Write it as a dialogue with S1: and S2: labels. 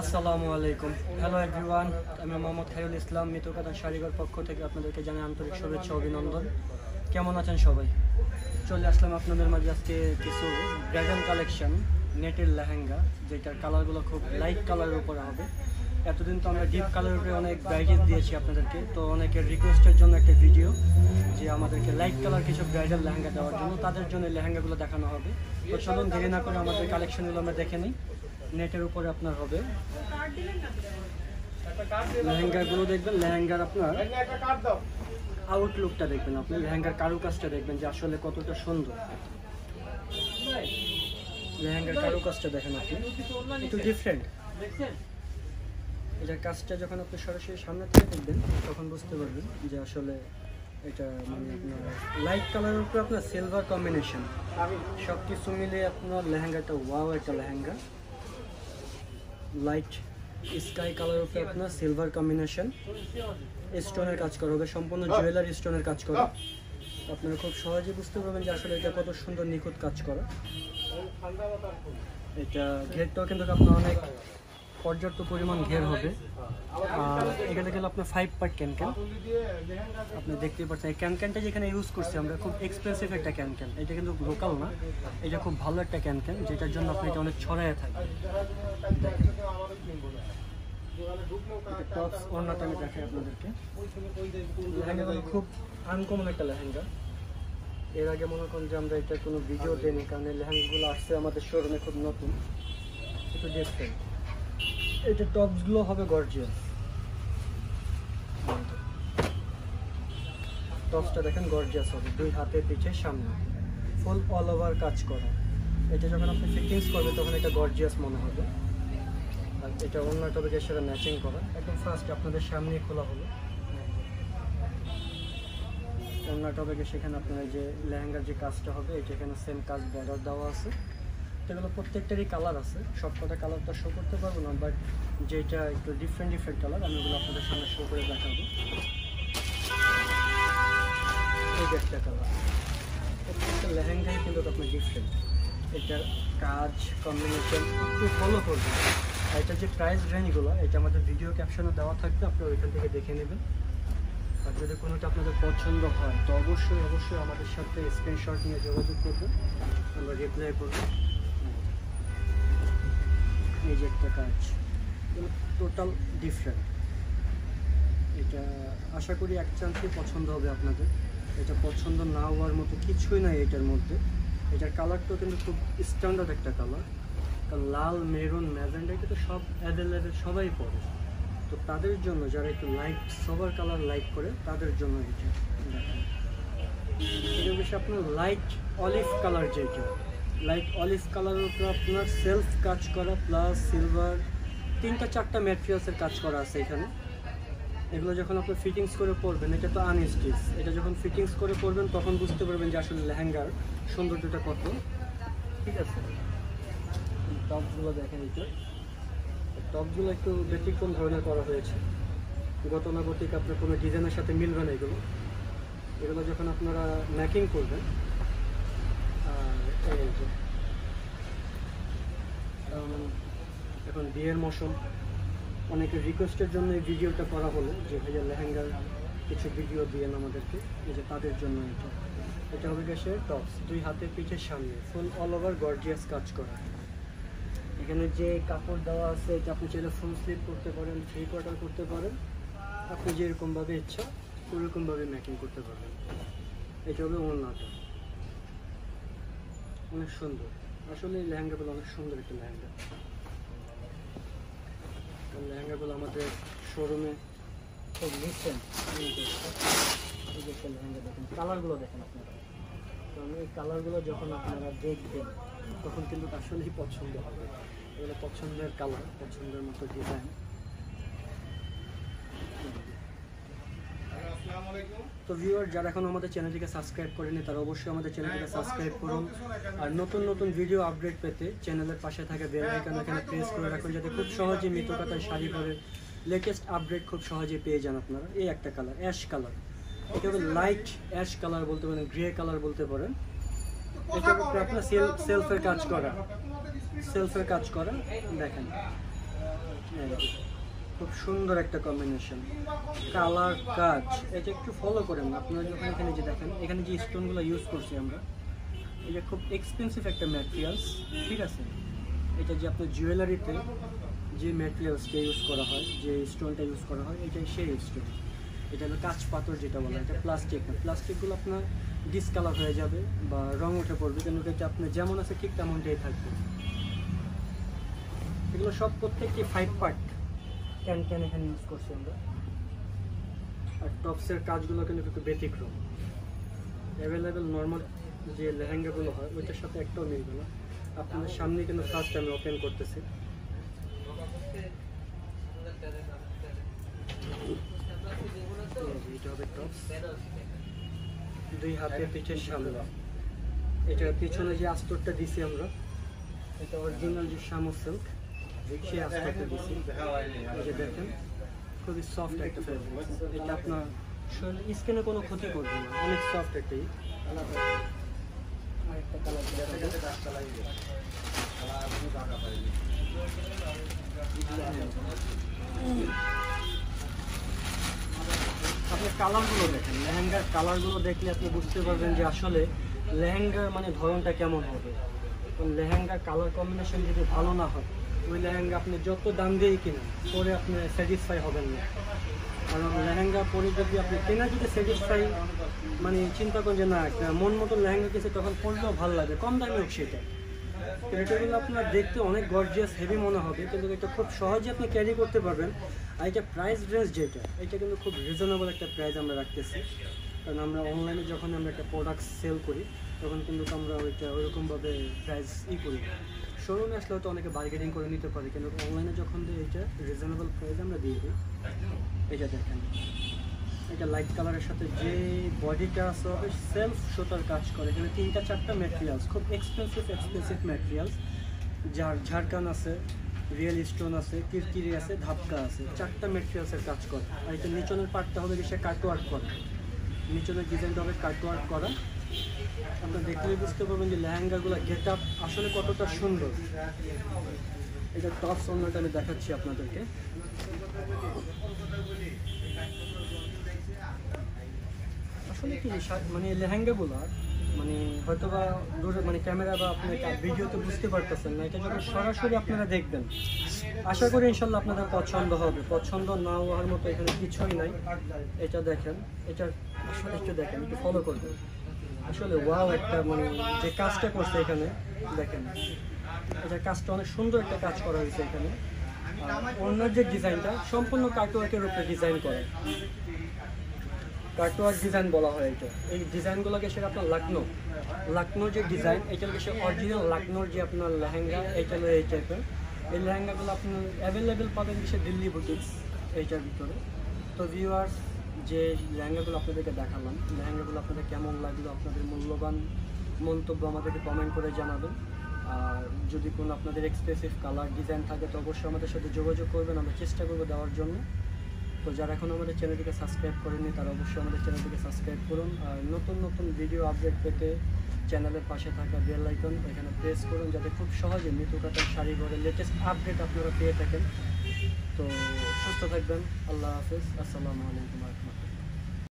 S1: আসসালামু আলাইকুম। Hello everyone, আমি মোহাম্মদ খায়রুল ইসলাম। মিতুকাতা শাড়িঘর পক্ষ থেকে আপনাদেরকে জানাই আন্তরিক শুভেচ্ছা অভিনন্দন। কেমন আছেন সবাই? চলে আসলাম আপনাদের মাঝে আজকে কিছু ব্রাইডাল কালেকশন, নেটের লেহেঙ্গা, যেটার কালারগুলো খুব লাইট কালারের উপরে হবে। এতদিন তো আমরা ডিপ কালারের উপরে অনেক গাইডেন্স দিয়েছি আপনাদেরকে, তো অনেকের রিকোয়েস্টের জন্য একটা ভিডিও যে আমাদেরকে লাইট কালার কিছু ব্রাইডাল লেহেঙ্গা দেওয়ার জন্য, তাদের জন্য লেহেঙ্গাগুলো দেখানো হবে। তো চলুন দেরি না করে আমাদের কালেকশনগুলো আমরা দেখে নিই। নেটের উপরে আপনার হবে লেহেঙ্গাগুলো, দেখবেন লেহেঙ্গার আপনার আউটলুকটা দেখবেন, আপনি লেহেঙ্গার কারুকাজটা দেখবেন যে আসলে কতটা সুন্দর। লেহেঙ্গার কারুকাজটা দেখেন আপনি, একটু ডিফারেন্ট। এটার কাজটা যখন আপনি সরাসরি সামনে থেকে দেখবেন তখন বুঝতে পারবেন যে আসলে এটা মানে আপনার লাইট কালারের উপরে আপনার সিলভার কম্বিনেশন, সব কিছু মিলে আপনার লেহেঙ্গাটা ওয়াও একটা লেহেঙ্গা। লাইট স্কাই কালার উপরে আপনার সিলভার কম্বিনেশন, স্টোনের কাজ করা হবে, সম্পূর্ণ জুয়েলারি স্টোনের কাজ করা। আপনারা খুব সহজে বুঝতে পারবেন যে আসলে এটা কত সুন্দর নিখুঁত কাজ করা। এটা ঘেরটাও কিন্তু আপনার অনেক পর্যাপ্ত পরিমাণ ঘের হবে। আর এখানে গেলে আপনার 5 পার্ট ক্যানক্যান, আপনি দেখতেই পাচ্ছেন। এই ক্যানক্যানটা যেখানে ইউজ করছি আমরা, খুব এক্সপেন্সিভ একটা ক্যানক্যান, এটা কিন্তু লোকাল না, এটা খুব ভালো একটা ক্যানক্যান, যেটার জন্য আপনি এটা অনেক ছড়ায় থাকে। টপস ওড়নাটা আমি দেখাই আপনাদেরকে। লেহেঙ্গাগুলো খুব আনকমন একটা লেহেঙ্গা। এর আগে মনে করেন যে আমরা এটা কোনো ভিডিও দেয়নি, কারণ এই লেহেঙ্গাগুলো আসছে আমাদের শোরুমে খুব নতুন, একটু ডিফারেন্ট। এটা টপসগুলো হবে গর্জিয়াস। টপসটা দেখেন গর্জিয়াস হবে, 2 হাতে পিছে সামনে ফুল অল ওভার কাজ করা। এটা যখন আপনি ফিটিংস করবেন তখন এটা গর্জিয়াস মনে হবে। আর এটা অন্য টপিকের সাথে ম্যাচিং করা। একদম ফার্স্ট আপনাদের সামনেই খোলা হলো অন্য টপিকে, সেখানে আপনার যে লেহেঙ্গার যে কাজটা হবে এটা এখানে সেম কাজ বর্ডার দেওয়া আছে। এগুলো প্রত্যেকটারই কালার আছে, সবকটা কালারটা শো করতে পারবো না, বাট যেটা একটু ডিফারেন্ট কালার আমি ওগুলো আপনাদের সামনে শো করে দেখাবো। এই যে একটা কালার, প্রত্যেকটা লেহেঙ্গাই কিন্তু আপনার ডিফারেন্ট। এটার কাজ কম্বিনেশন একটু ফলো করবে। আর এটার যে প্রাইস রেঞ্জগুলো এটা আমাদের ভিডিও ক্যাপশনে দেওয়া থাকবে, আপনারা ওইখান থেকে দেখে নেবেন। আর যদি কোনোটা আপনাদের পছন্দ হয় তো অবশ্যই আমাদের সাথে স্ক্রিনশট নিয়ে যোগাযোগ করবেন, আমরা রিপ্লাই করব। এই যে একটা কাজ, টোটাল ডিফারেন্ট। এটা আশা করি এক চান্সে পছন্দ হবে আপনাদের। এটা পছন্দ না হওয়ার মতো কিছুই নাই এটার মধ্যে। এটার কালারটাও কিন্তু খুব স্ট্যান্ডার্ড একটা কালার, কারণ লাল, মেরুন, ম্যাজেন্ডা এটা তো সব অ্যাভেলেবেল, সবাই পরে। তো তাদের জন্য যারা একটু লাইট সবার কালার লাইক করে তাদের জন্য এটা দেখেন। এটা বেশি আপনার লাইট অলিভ কালার, যেটা লাইট অলিভ কালারের উপর আপনার সেলফ কাজ করা প্লাস সিলভার 3-4টা ম্যাটেরিয়ালসের কাজ করা আছে এখানে। এগুলো যখন আপনি ফিটিংস করে পরবেন, এটা তো আনস্টিচ, এটা যখন ফিটিংস করে পরবেন তখন বুঝতে পারবেন যে আসলে লেহেঙ্গার সৌন্দর্যটা কত। ঠিক আছে, টপসগুলো দেখেন, এটা টপসগুলো একটু ব্যতিক্রম ধরনের করা হয়েছে, গতানুগতিক আপনার কোনো ডিজাইনের সাথে মিলবে না এগুলো যখন আপনারা ম্যাকিং করবেন। আর এই যে এখন বিয়ের মৌসুম, অনেকের রিকোয়েস্টের জন্য এই ভিডিওটা করা হলো যে ভাইয়া লেহেঙ্গার কিছু ভিডিও দিয়েন আমাদেরকে, এই যে তাদের জন্য এটা হবে গেছে টপস, 2 হাতের পিঠের সামনে ফুল অল ওভার গর্জিয়াস কাজ করা। এখানে যে কাপড় দেওয়া আছে এটা আপনি চাইলে ফুল স্লিভ করতে পারেন, 3/4 করতে পারেন, আপনি যেরকমভাবে ইচ্ছা ওরকমভাবে ম্যাকিং করতে পারবেন। এটা হবে ওড়নাটা, অনেক সুন্দর। আসলে এই লেহেঙ্গাগুলো অনেক সুন্দর একটা লেহেঙ্গা। লেহেঙ্গাগুলো আমাদের শোরুমে খুব রিসেন্ট। এই যে একটা লেহেঙ্গা দেখেন, কালারগুলো দেখেন আপনারা, কারণ এই কালারগুলো যখন আপনারা দেখবেন তখন কিন্তু আসলেই পছন্দ হবে। এগুলো পছন্দের কালার, পছন্দের মতো ডিজাইন। তো ভিউয়ার যারা এখন আমাদের চ্যানেলটিকে সাবস্ক্রাইব করেনি তারা অবশ্যই আমাদের চ্যানেলটিকে সাবস্ক্রাইব করুন। আর নতুন ভিডিও আপডেট পেতে চ্যানেলের পাশে থাকা বেল আইকন এখানে প্রেস করে রাখুন, যাতে খুব সহজেই মিতুকাতার শাড়ি পরে লেটেস্ট আপডেট খুব সহজে পেয়ে যান আপনারা। এই একটা কালার, অ্যাশ কালার, এটা হবে লাইট অ্যাশ কালার বলতে পারেন, গ্রে কালার বলতে পারেন। এটা আপনার সেলফের কাজ করা দেখেন। খুব সুন্দর একটা কম্বিনেশন, কালার কাজ। এটা একটু ফলো করেন আপনারা যখন এখানে যে দেখেন, এখানে যে স্টোনগুলো ইউজ করছি আমরা, এটা খুব এক্সপেন্সিভ একটা ম্যাটেরিয়ালস, ঠিক আছে। এটা যে আপনার জুয়েলারিতে যে ম্যাটেরিয়ালসটা ইউজ করা হয়, যে স্টোনটা ইউজ করা হয়, এটাই সেই স্টোন। এটা হলো কাঁচ পাথর যেটা বলা হয়, এটা প্লাস্টিক না। প্লাস্টিকগুলো আপনার ডিসকালার হয়ে যাবে বা রং উঠে পড়বে, কিন্তু এটা আপনার যেমন আছে ঠিক তেমনটাই থাকবে। এগুলো সব প্রত্যেকটি 5 পার্ট ক্যান এখানে ইউজ করছি আমরা। আর টপসের কাজগুলো কিন্তু একটু ব্যতিক্রম। অ্যাভেলেবেল নর্মাল যে লেহেঙ্গাগুলো হয় ওইটার সাথে একটাও মিলবে না। আপনাদের সামনে কিন্তু ফার্স্ট আমি ওপেন করতেছি। এটা হবে টপস, 2 হাতে পিঠের সামনে। এটার পিছনে যে আস্তরটা দিছি আমরা, এটা অরিজিনাল যে শামু সিল্ক, সেই আস্তরটা দিছি। এই যে দেখেন, খুবই সফট একটা ফেব্রিক। এটা আপনার স্কিনে কোনো ক্ষতি করবে না, অনেক সফট একটা। আরেকটা কালার আপনি কালারগুলো দেখেন, লেহেঙ্গার কালারগুলো দেখলে আপনি বুঝতে পারবেন যে আসলে লেহেঙ্গার মানে ধরনটা কেমন হবে। লেহেঙ্গার কালার কম্বিনেশন যদি ভালো না হয়, ওই লেহেঙ্গা আপনি যত দাম দিয়েই কিনেন, পরে আপনি স্যাটিসফাই হবেন না। কারণ লেহেঙ্গা পরে যদি আপনি কেনা যদি স্যাটিসফাই, মানে চিন্তা করেন যে না একটা মন মতো লেহেঙ্গা কিনছে, তখন পরলেও ভালো লাগে, কম দামি হোক সেটা। এটাগুলো আপনার দেখতে অনেক গর্জিয়াস হেভি মনে হবে, কিন্তু এটা খুব সহজে আপনি ক্যারি করতে পারবেন। আর এটা প্রাইস রেঞ্জ যেটা, এটা কিন্তু খুব রিজনেবল একটা প্রাইস আমরা রাখতেছি। কারণ আমরা অনলাইনে যখন আমরা একটা প্রোডাক্ট সেল করি, তখন কিন্তু আমরা ওইটা ওইরকমভাবে প্রাইস করি। শোরুমে আসলে হয়তো অনেকে বার্গেনিং করে নিতে পারে, কিন্তু অনলাইনে যখন দিই এটা রিজনেবল প্রাইস আমরা দিয়ে দিই। এটা দেখেন, এটা লাইট কালারের সাথে যে বডিটা আছে হবে সেলফ সুতার কাজ করে। এখানে 3-4টা ম্যাটেরিয়ালস, খুব এক্সপেন্সিভ ম্যাটেরিয়ালস, যার ঝাড়খান আছে, রিয়েল স্টোন আছে, কিরকিরি আছে, ধাপকা আছে, 4টা ম্যাটেরিয়ালসের কাজ করে। আর এটা নিচনের পার্টটা হবে সে কাটওয়ার্ক করা, নিচনের ডিজাইনটা হবে কাটওয়ার্ক করা। আপনারা দেখলেই বুঝতে পারবেন যে লেহেঙ্গাগুলো গেট আপ আসলে কতটা সুন্দর। এটা টপস অন্যটা আমি দেখাচ্ছি আপনাদেরকে। আসলে কি মানে লেহেঙ্গাগুলো মানে হয়তো বা মানে ক্যামেরা বা আপনি ভিডিওতে বুঝতে পারতেছেন না, এটা যখন সরাসরি আপনারা দেখবেন, আশা করি ইনশাল্লাহ আপনাদের পছন্দ হবে। পছন্দ না হওয়ার মতো এখানে কিছুই নাই। এটা দেখেন, এটা আসলে একটু দেখেন, একটু ফলো করবেন। আসলে ওয়াও একটা মানে যে কাজটা করছে এখানে দেখেন, এটা কাজটা অনেক সুন্দর একটা কাজ করা হয়েছে এখানে। আর ওনার যে ডিজাইনটা সম্পূর্ণ কাটওয়ার্কের উপরে ডিজাইন করে, কাটওয়ার্ক ডিজাইন বলা হয় এটা। এই ডিজাইনগুলোকে সেটা আপনার লাকনো যে ডিজাইন, এটা হচ্ছে অরিজিনাল লাকনোর যে আপনার লেহেঙ্গা, এইটা হলো এই টাইপের। এই লেহেঙ্গাগুলো আপনার অ্যাভেলেবেল পাবেন সে দিল্লি বুটিক্স এইটার ভিতরে। তো ভিউয়ার্স, যে লেহেঙ্গাগুলো আপনাদেরকে দেখালাম, লেহেঙ্গাগুলো আপনাদের কেমন লাগলো, আপনাদের মূল্যবান মন্তব্য আমাদেরকে কমেন্ট করে জানাবেন। আর যদি কোনো আপনাদের এক্সপ্রেসিভ কালার ডিজাইন থাকে, তো অবশ্যই আমাদের সাথে যোগাযোগ করবেন, আমরা চেষ্টা করবো দেওয়ার জন্য। তো যারা এখন আমাদের চ্যানেলটিকে সাবস্ক্রাইব করেনি, তারা অবশ্যই আমাদের চ্যানেলটিকে সাবস্ক্রাইব করুন। আর নতুন ভিডিও আপডেট পেতে চ্যানেলের পাশে থাকা বেল আইকন এখানে প্রেস করুন, যাতে খুব সহজে মৃত্যুকাটার শাড়ি ঘরে লেটেস্ট আপডেট আপনারা পেয়ে থাকেন। তো সুস্থ থাকবেন। আল্লাহ হাফেজ। আসসালামু আলাইকুম।